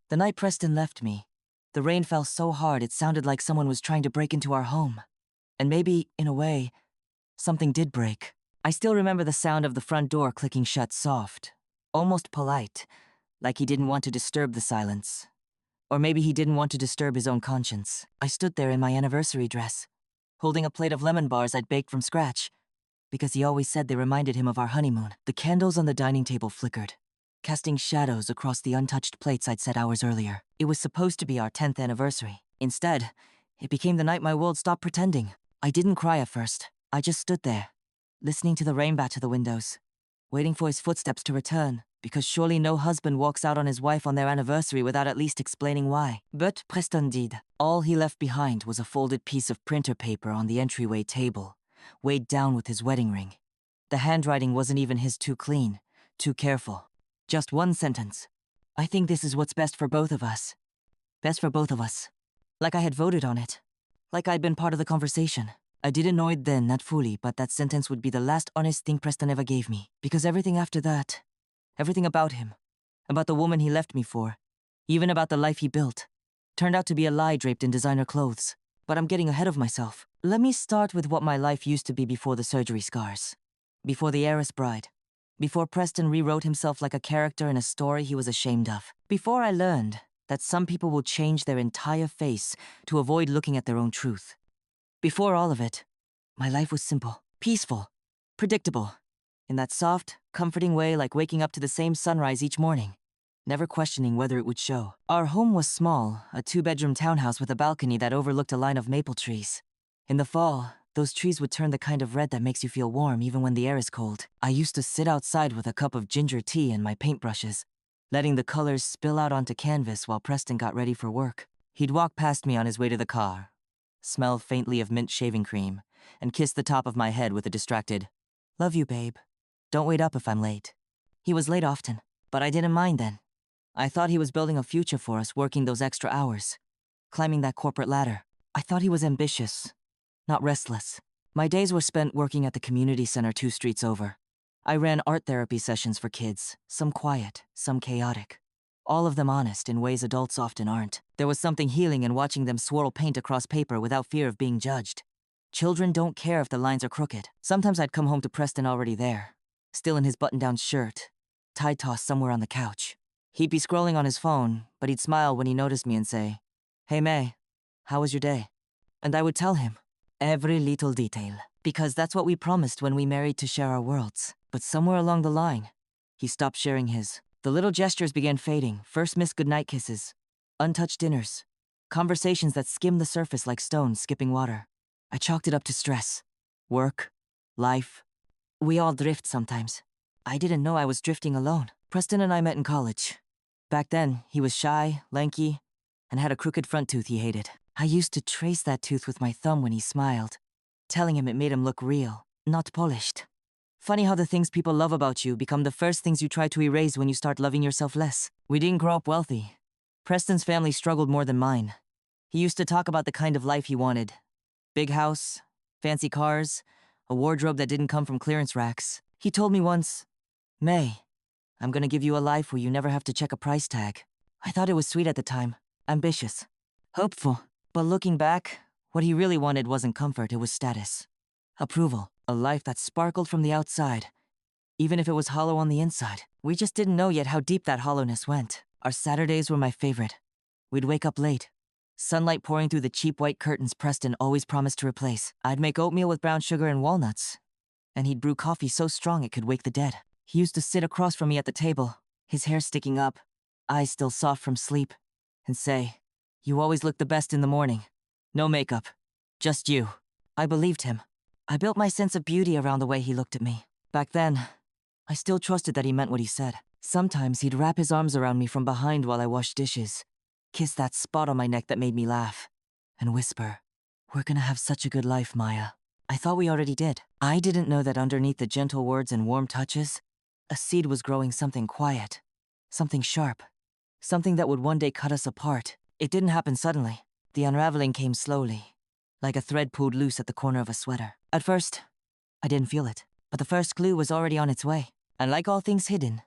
The night Preston left me, the rain fell so hard it sounded like someone was trying to break into our home. And maybe, in a way, something did break. I still remember the sound of the front door clicking shut soft, almost polite, like he didn't want to disturb the silence. Or maybe he didn't want to disturb his own conscience. I stood there in my anniversary dress, holding a plate of lemon bars I'd baked from scratch, because he always said they reminded him of our honeymoon. The candles on the dining table flickered, casting shadows across the untouched plates I'd set hours earlier. It was supposed to be our 10th anniversary. Instead, it became the night my world stopped pretending. I didn't cry at first. I just stood there, listening to the rain batter the windows, waiting for his footsteps to return, because surely no husband walks out on his wife on their anniversary without at least explaining why. But Preston did. All he left behind was a folded piece of printer paper on the entryway table, weighed down with his wedding ring. The handwriting wasn't even his too clean, too careful. Just one sentence. I think this is what's best for both of us. Best for both of us. Like I had voted on it. Like I'd been part of the conversation. I didn't know it then, not fully, but that sentence would be the last honest thing Preston ever gave me. Because everything after that, everything about him, about the woman he left me for, even about the life he built, turned out to be a lie draped in designer clothes. But I'm getting ahead of myself. Let me start with what my life used to be before the surgery scars. Before the heiress bride. Before Preston rewrote himself like a character in a story he was ashamed of. Before I learned that some people will change their entire face to avoid looking at their own truth. Before all of it, my life was simple, peaceful, predictable. In that soft, comforting way, like waking up to the same sunrise each morning, never questioning whether it would show. Our home was small, a 2-bedroom townhouse with a balcony that overlooked a line of maple trees. In the fall, those trees would turn the kind of red that makes you feel warm even when the air is cold. I used to sit outside with a cup of ginger tea and my paintbrushes, letting the colors spill out onto canvas while Preston got ready for work. He'd walk past me on his way to the car, smell faintly of mint shaving cream, and kiss the top of my head with a distracted, "Love you, babe. Don't wait up if I'm late." He was late often, but I didn't mind then. I thought he was building a future for us, working those extra hours, climbing that corporate ladder. I thought he was ambitious, not restless. My days were spent working at the community center 2 streets over. I ran art therapy sessions for kids, some quiet, some chaotic. All of them honest in ways adults often aren't. There was something healing in watching them swirl paint across paper without fear of being judged. Children don't care if the lines are crooked. Sometimes I'd come home to Preston already there, still in his button-down shirt, tied tossed somewhere on the couch. He'd be scrolling on his phone, but he'd smile when he noticed me and say, "Hey May, how was your day?" And I would tell him every little detail, because that's what we promised when we married, to share our worlds. But somewhere along the line, he stopped sharing his. The little gestures began fading, first missed goodnight kisses, untouched dinners, conversations that skimmed the surface like stones skipping water. I chalked it up to stress, work, life. We all drift sometimes. I didn't know I was drifting alone. Preston and I met in college. Back then, he was shy, lanky, and had a crooked front tooth he hated. I used to trace that tooth with my thumb when he smiled, telling him it made him look real, not polished. Funny how the things people love about you become the first things you try to erase when you start loving yourself less. We didn't grow up wealthy. Preston's family struggled more than mine. He used to talk about the kind of life he wanted. Big house, fancy cars, a wardrobe that didn't come from clearance racks. He told me once, "May, I'm gonna give you a life where you never have to check a price tag." I thought it was sweet at the time, ambitious, hopeful. But looking back, what he really wanted wasn't comfort, it was status. Approval, a life that sparkled from the outside, even if it was hollow on the inside. We just didn't know yet how deep that hollowness went. Our Saturdays were my favorite. We'd wake up late, sunlight pouring through the cheap white curtains Preston always promised to replace. I'd make oatmeal with brown sugar and walnuts, and he'd brew coffee so strong it could wake the dead. He used to sit across from me at the table, his hair sticking up, eyes still soft from sleep, and say, "You always look the best in the morning. No makeup. Just you." I believed him. I built my sense of beauty around the way he looked at me. Back then, I still trusted that he meant what he said. Sometimes he'd wrap his arms around me from behind while I washed dishes, kiss that spot on my neck that made me laugh, and whisper, "We're gonna have such a good life, Maya." I thought we already did. I didn't know that underneath the gentle words and warm touches, a seed was growing, something quiet, something sharp, something that would one day cut us apart. It didn't happen suddenly. The unraveling came slowly, like a thread pulled loose at the corner of a sweater. At first, I didn't feel it, but the first clue was already on its way. And like all things hidden,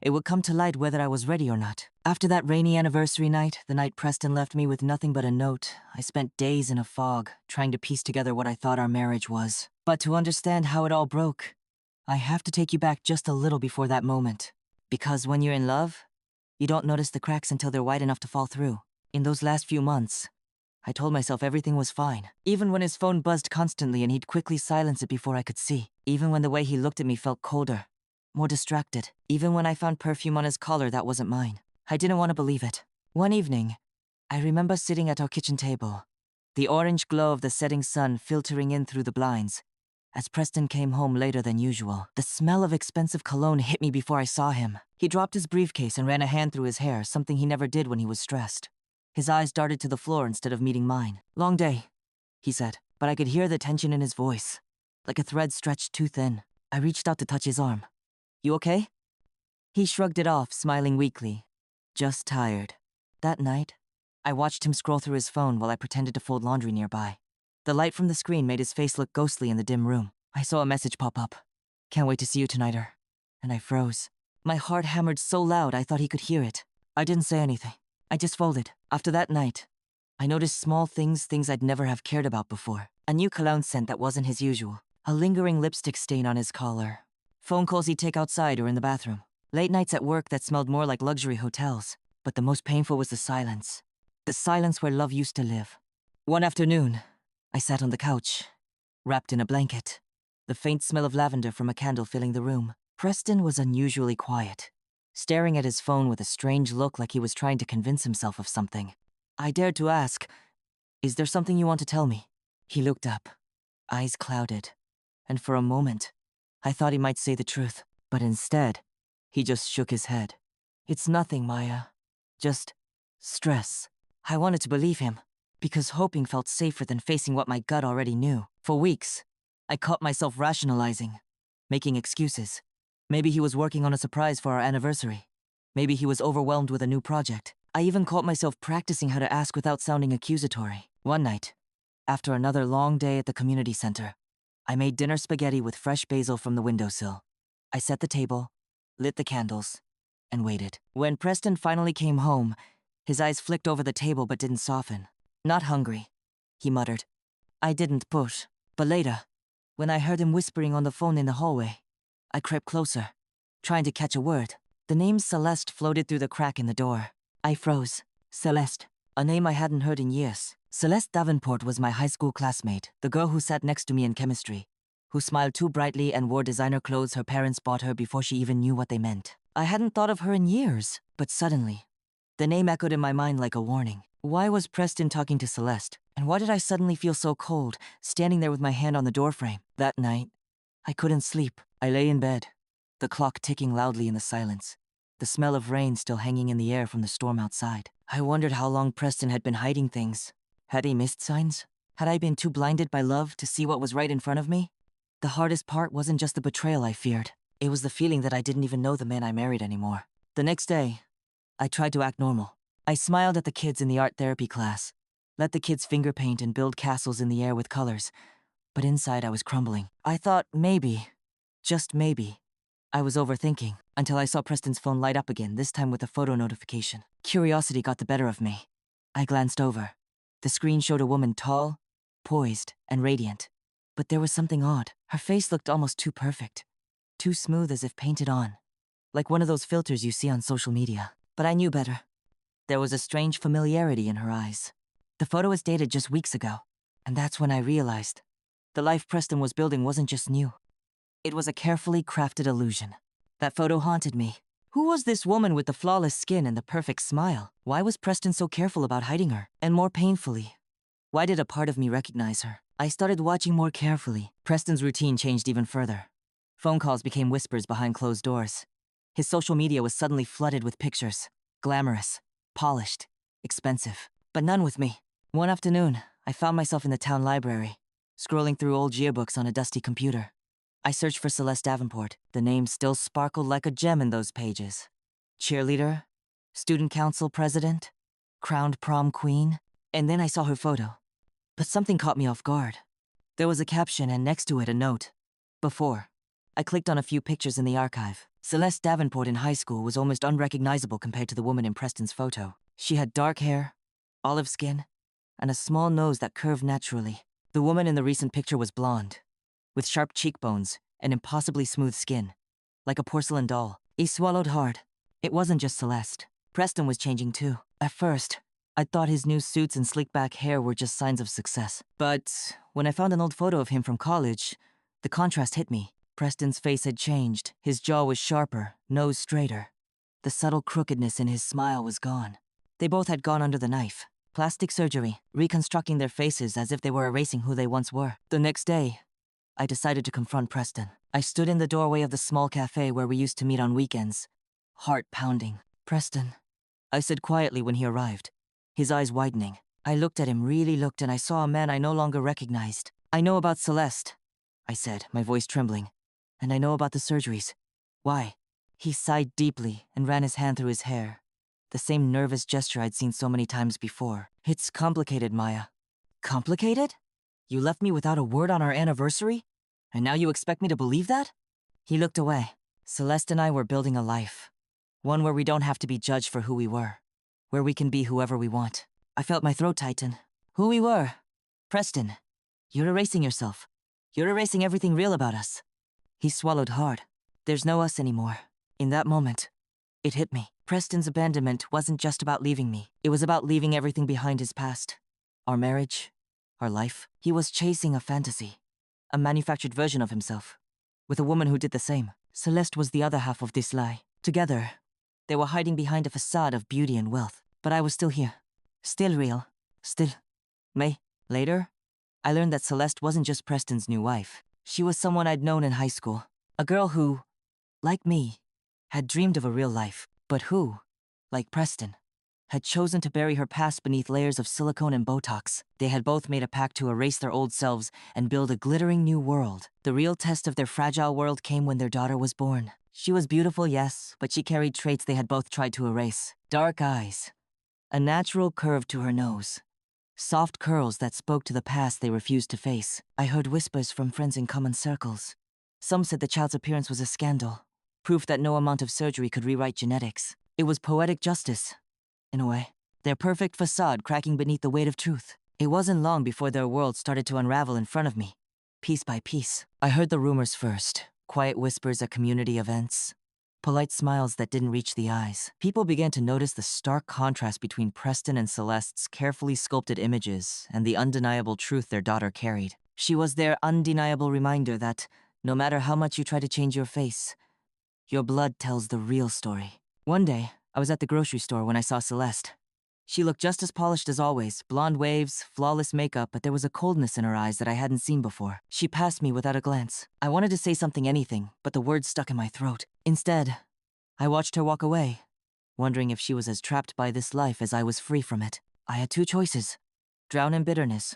It would come to light whether I was ready or not. After that rainy anniversary night, the night Preston left me with nothing but a note, I spent days in a fog, trying to piece together what I thought our marriage was. But to understand how it all broke, I have to take you back just a little before that moment. Because when you're in love, you don't notice the cracks until they're wide enough to fall through. In those last few months, I told myself everything was fine. Even when his phone buzzed constantly and he'd quickly silence it before I could see. Even when the way he looked at me felt colder, more distracted. Even when I found perfume on his collar that wasn't mine. I didn't want to believe it. One evening, I remember sitting at our kitchen table, the orange glow of the setting sun filtering in through the blinds. As Preston came home later than usual, the smell of expensive cologne hit me before I saw him. He dropped his briefcase and ran a hand through his hair, something he never did when he was stressed. His eyes darted to the floor instead of meeting mine. "Long day," he said, but I could hear the tension in his voice, like a thread stretched too thin. I reached out to touch his arm. "You okay?" He shrugged it off, smiling weakly. "Just tired." That night, I watched him scroll through his phone while I pretended to fold laundry nearby. The light from the screen made his face look ghostly in the dim room. I saw a message pop up. "Can't wait to see you tonight," and I froze. My heart hammered so loud I thought he could hear it. I didn't say anything. I just folded. After that night, I noticed small things I'd never have cared about before. A new cologne scent that wasn't his usual. A lingering lipstick stain on his collar. Phone calls he'd take outside or in the bathroom. Late nights at work that smelled more like luxury hotels. But the most painful was the silence. The silence where love used to live. One afternoon, I sat on the couch, wrapped in a blanket. The faint smell of lavender from a candle filling the room. Preston was unusually quiet, staring at his phone with a strange look like he was trying to convince himself of something. I dared to ask, "Is there something you want to tell me?" He looked up, eyes clouded, and for a moment, I thought he might say the truth. But instead, he just shook his head. "It's nothing, Maya. Just stress." I wanted to believe him, because hoping felt safer than facing what my gut already knew. For weeks, I caught myself rationalizing, making excuses. Maybe he was working on a surprise for our anniversary. Maybe he was overwhelmed with a new project. I even caught myself practicing how to ask without sounding accusatory. One night, after another long day at the community center, I made dinner spaghetti with fresh basil from the windowsill. I set the table, lit the candles, and waited. When Preston finally came home, his eyes flicked over the table but didn't soften. "Not hungry," he muttered. I didn't push, but later, when I heard him whispering on the phone in the hallway, I crept closer, trying to catch a word. The name Celeste floated through the crack in the door. I froze. Celeste, a name I hadn't heard in years. Celeste Davenport was my high school classmate, the girl who sat next to me in chemistry, who smiled too brightly and wore designer clothes her parents bought her before she even knew what they meant. I hadn't thought of her in years, but suddenly, the name echoed in my mind like a warning. Why was Preston talking to Celeste? And why did I suddenly feel so cold, standing there with my hand on the doorframe? That night, I couldn't sleep. I lay in bed, the clock ticking loudly in the silence, the smell of rain still hanging in the air from the storm outside. I wondered how long Preston had been hiding things. Had he missed signs? Had I been too blinded by love to see what was right in front of me? The hardest part wasn't just the betrayal I feared. It was the feeling that I didn't even know the man I married anymore. The next day, I tried to act normal. I smiled at the kids in the art therapy class, let the kids finger paint and build castles in the air with colors. But inside I was crumbling. I thought maybe, just maybe, I was overthinking, until I saw Preston's phone light up again, this time with a photo notification. Curiosity got the better of me. I glanced over. The screen showed a woman tall, poised, and radiant. But there was something odd. Her face looked almost too perfect. Too smooth, as if painted on. Like one of those filters you see on social media. But I knew better. There was a strange familiarity in her eyes. The photo was dated just weeks ago. And that's when I realized the life Preston was building wasn't just new. It was a carefully crafted illusion. That photo haunted me. Who was this woman with the flawless skin and the perfect smile? Why was Preston so careful about hiding her? And more painfully, why did a part of me recognize her? I started watching more carefully. Preston's routine changed even further. Phone calls became whispers behind closed doors. His social media was suddenly flooded with pictures. Glamorous, polished, expensive. But none with me. One afternoon, I found myself in the town library, scrolling through old yearbooks on a dusty computer. I searched for Celeste Davenport. The name still sparkled like a gem in those pages. Cheerleader, student council president, crowned prom queen, and then I saw her photo. But something caught me off guard. There was a caption and next to it a note. Before. I clicked on a few pictures in the archive. Celeste Davenport in high school was almost unrecognizable compared to the woman in Preston's photo. She had dark hair, olive skin, and a small nose that curved naturally. The woman in the recent picture was blonde, with sharp cheekbones and impossibly smooth skin, like a porcelain doll. He swallowed hard. It wasn't just Celeste. Preston was changing too. At first, I thought his new suits and slick back hair were just signs of success. But when I found an old photo of him from college, the contrast hit me. Preston's face had changed. His jaw was sharper, nose straighter. The subtle crookedness in his smile was gone. They both had gone under the knife. Plastic surgery, reconstructing their faces as if they were erasing who they once were. The next day, I decided to confront Preston. I stood in the doorway of the small cafe where we used to meet on weekends, heart pounding. "Preston," I said quietly when he arrived, his eyes widening. I looked at him, really looked, and I saw a man I no longer recognized. "I know about Celeste," I said, my voice trembling. "And I know about the surgeries. Why?" He sighed deeply and ran his hand through his hair. The same nervous gesture I'd seen so many times before. "It's complicated, Maya." "Complicated? You left me without a word on our anniversary? And now you expect me to believe that?" He looked away. "Celeste and I were building a life. One where we don't have to be judged for who we were. Where we can be whoever we want." I felt my throat tighten. "Who we were? Preston, you're erasing yourself. You're erasing everything real about us." He swallowed hard. "There's no us anymore." In that moment, it hit me. Preston's abandonment wasn't just about leaving me. It was about leaving everything behind his past. Our marriage, our life. He was chasing a fantasy. A manufactured version of himself. With a woman who did the same. Celeste was the other half of this lie. Together, they were hiding behind a facade of beauty and wealth. But I was still here. Still real. Still. May. Later, I learned that Celeste wasn't just Preston's new wife. She was someone I'd known in high school. A girl who, like me, had dreamed of a real life. But who, like Preston, had chosen to bury her past beneath layers of silicone and Botox. They had both made a pact to erase their old selves and build a glittering new world. The real test of their fragile world came when their daughter was born. She was beautiful, yes, but she carried traits they had both tried to erase. Dark eyes, a natural curve to her nose, soft curls that spoke to the past they refused to face. I heard whispers from friends in common circles. Some said the child's appearance was a scandal, proof that no amount of surgery could rewrite genetics. It was poetic justice, in a way. Their perfect facade cracking beneath the weight of truth. It wasn't long before their world started to unravel in front of me, piece by piece. I heard the rumors first, quiet whispers at community events, polite smiles that didn't reach the eyes. People began to notice the stark contrast between Preston and Celeste's carefully sculpted images and the undeniable truth their daughter carried. She was their undeniable reminder that, no matter how much you try to change your face, your blood tells the real story. One day, I was at the grocery store when I saw Celeste. She looked just as polished as always, blonde waves, flawless makeup, but there was a coldness in her eyes that I hadn't seen before. She passed me without a glance. I wanted to say something, anything, but the words stuck in my throat. Instead, I watched her walk away, wondering if she was as trapped by this life as I was free from it. I had two choices: drown in bitterness,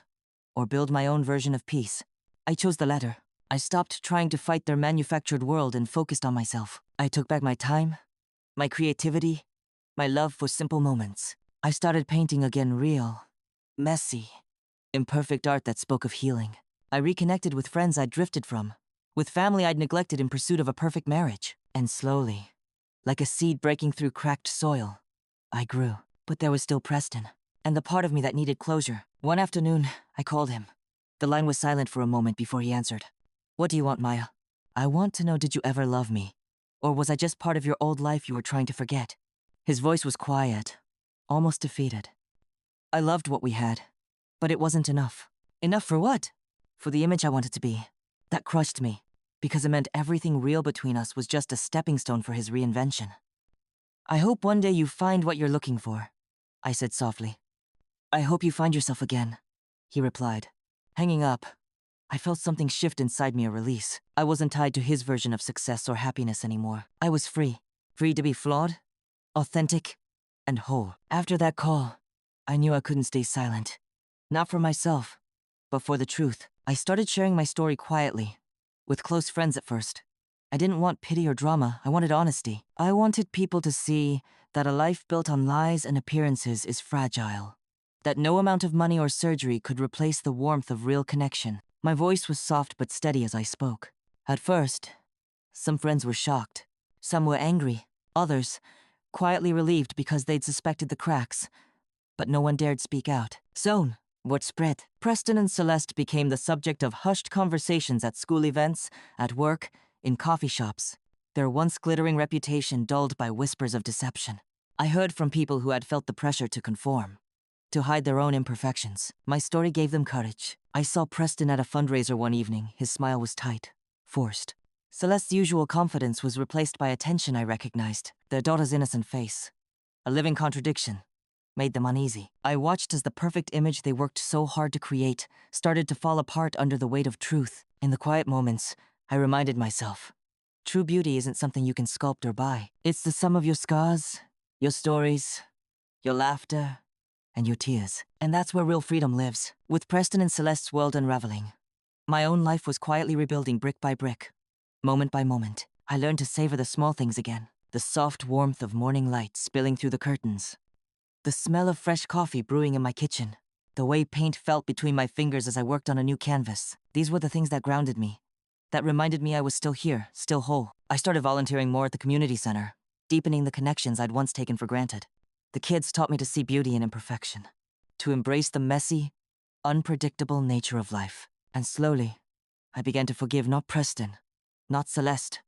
or build my own version of peace. I chose the latter. I stopped trying to fight their manufactured world and focused on myself. I took back my time, my creativity, my love for simple moments. I started painting again, real, messy, imperfect art that spoke of healing. I reconnected with friends I'd drifted from, with family I'd neglected in pursuit of a perfect marriage. And slowly, like a seed breaking through cracked soil, I grew. But there was still Preston, and the part of me that needed closure. One afternoon, I called him. The line was silent for a moment before he answered. "What do you want, Maya?" "I want to know, did you ever love me? Or was I just part of your old life you were trying to forget?" His voice was quiet, almost defeated. "I loved what we had, but it wasn't enough." "Enough for what?" "For the image I wanted to be." That crushed me, because it meant everything real between us was just a stepping stone for his reinvention. "I hope one day you find what you're looking for," I said softly. "I hope you find yourself again," he replied. Hanging up, I felt something shift inside me, a release. I wasn't tied to his version of success or happiness anymore. I was free. Free to be flawed, authentic, and whole. After that call, I knew I couldn't stay silent. Not for myself, but for the truth. I started sharing my story quietly, with close friends at first. I didn't want pity or drama, I wanted honesty. I wanted people to see that a life built on lies and appearances is fragile. That no amount of money or surgery could replace the warmth of real connection. My voice was soft but steady as I spoke. At first, Some friends were shocked. Some were angry. Others, quietly relieved because they'd suspected the cracks. But no one dared speak out. Soon, word spread. Preston and Celeste became the subject of hushed conversations at school events, at work, in coffee shops. Their once glittering reputation dulled by whispers of deception. I heard from people who had felt the pressure to conform, to hide their own imperfections. My story gave them courage. I saw Preston at a fundraiser one evening. His smile was tight, forced. Celeste's usual confidence was replaced by a tension I recognized. Their daughter's innocent face, a living contradiction, made them uneasy. I watched as the perfect image they worked so hard to create started to fall apart under the weight of truth. In the quiet moments, I reminded myself, true beauty isn't something you can sculpt or buy. It's the sum of your scars, your stories, your laughter, and your tears. And that's where real freedom lives. With Preston and Celeste's world unraveling, my own life was quietly rebuilding brick by brick. Moment by moment, I learned to savor the small things again. The soft warmth of morning light spilling through the curtains. The smell of fresh coffee brewing in my kitchen. The way paint felt between my fingers as I worked on a new canvas. These were the things that grounded me, that reminded me I was still here, still whole. I started volunteering more at the community center, deepening the connections I'd once taken for granted. The kids taught me to see beauty in imperfection, to embrace the messy, unpredictable nature of life. And slowly, I began to forgive not Preston, not Celeste,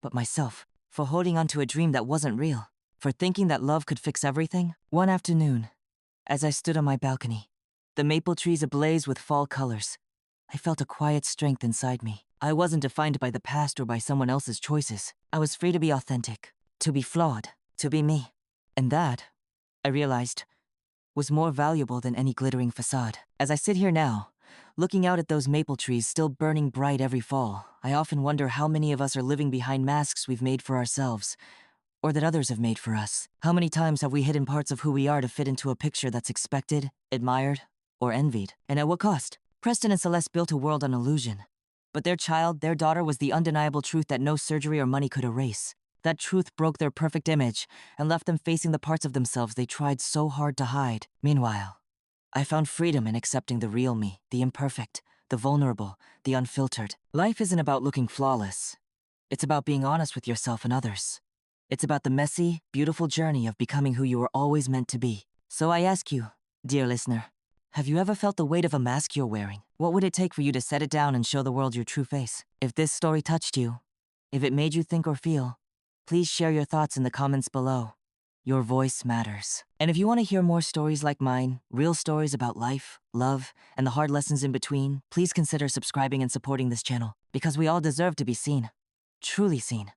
but myself, for holding on to a dream that wasn't real, for thinking that love could fix everything. One afternoon, as I stood on my balcony, the maple trees ablaze with fall colors, I felt a quiet strength inside me. I wasn't defined by the past or by someone else's choices. I was free to be authentic, to be flawed, to be me. And that, I realized, was more valuable than any glittering facade. As I sit here now, looking out at those maple trees still burning bright every fall, I often wonder how many of us are living behind masks we've made for ourselves, or that others have made for us. How many times have we hidden parts of who we are to fit into a picture that's expected, admired, or envied? And at what cost? Preston and Celeste built a world on illusion. But their child, their daughter, was the undeniable truth that no surgery or money could erase. That truth broke their perfect image and left them facing the parts of themselves they tried so hard to hide. Meanwhile, I found freedom in accepting the real me, the imperfect, the vulnerable, the unfiltered. Life isn't about looking flawless. It's about being honest with yourself and others. It's about the messy, beautiful journey of becoming who you were always meant to be. So I ask you, dear listener, have you ever felt the weight of a mask you're wearing? What would it take for you to set it down and show the world your true face? If this story touched you, if it made you think or feel, please share your thoughts in the comments below. Your voice matters. And if you want to hear more stories like mine, real stories about life, love, and the hard lessons in between, please consider subscribing and supporting this channel, because we all deserve to be seen. Truly seen.